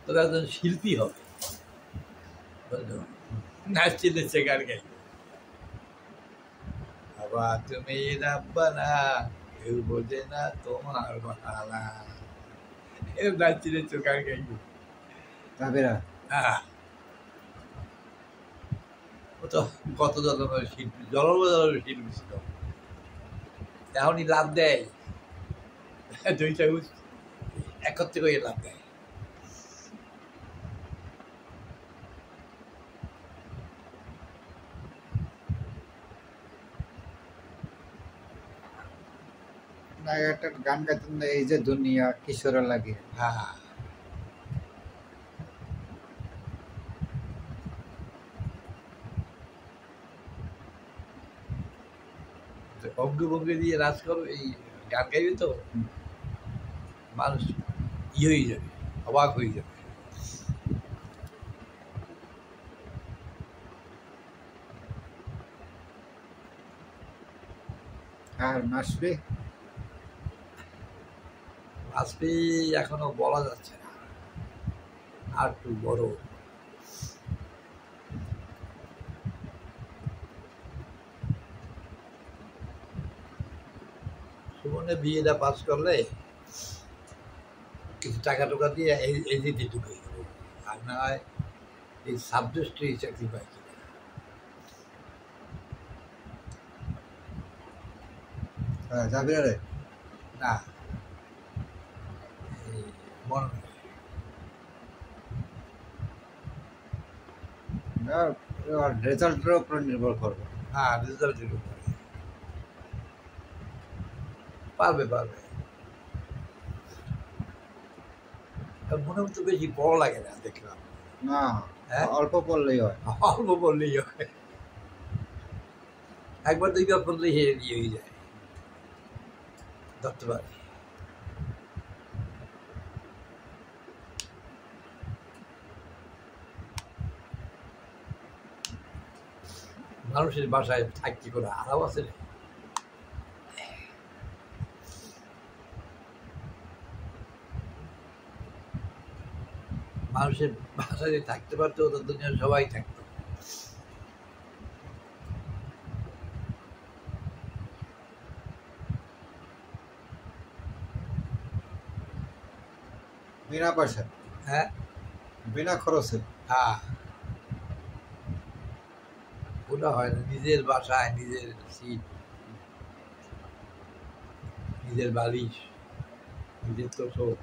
তোরা একজন শিল্পী হবে, বুঝলো? নাচছিলে সে গান গাই, আবার তুমি রাব্বানা কেউ বোঝে না তোমার বাহানা, এরকম নাচছিলে তো গান গাইব। হ্যাঁ, ও তো কত জন্মের শিল্পী, জন্মের শিল্পী ছিল, এখনই লাভ দেয়, দুইটা একত্রে করে লাভ দেয়। একটা গান গাইতেন না, এই যে দুনিয়া কিশোরের লাগে। হ্যাঁ, অঙ্গ ভঙ্গি দিয়ে নাচ করো, এই গান গাইবে তো মানুষ হয়ে যাবে, অবাক হয়ে যাবে। আর নাচবে আসবে এখনো বলা যাচ্ছে না, আর একটু বড়। সুমনের বিয়েটা পাস করলে কিছু টাকা টোকা দিয়ে এজিতে ঢুকে দেবো, আর না হয় এই সাবজেক্টে চাকরি পাইছে যাবি রে না, এই মনে রেজাল্টের উপর নির্ভর করবে। হ্যাঁ, রেজাল্টের উপরে পারবে পারবে। মনে তো বেশি বড় লাগে না, দেখলাম না, হ্যাঁ, অল্প পড়লেই হয়, অল্প বললেই হয়, একবার দুইবার পড়লেই ইয়ে হয়ে যায়, ধরতে পারে। মানুষের বাসায় থাকতে করে আরাম আছে না, মানুষের বাসায় থাকতে পারতো তো দুনিয়ার সবাই থাকতো। বিনা পয়সা, হ্যাঁ, বিনা খরচে। হ্যাঁ, ওটা হয় না, নিজের বাসায় নিজের সিট, নিজের বালিশ, নিজের তো সব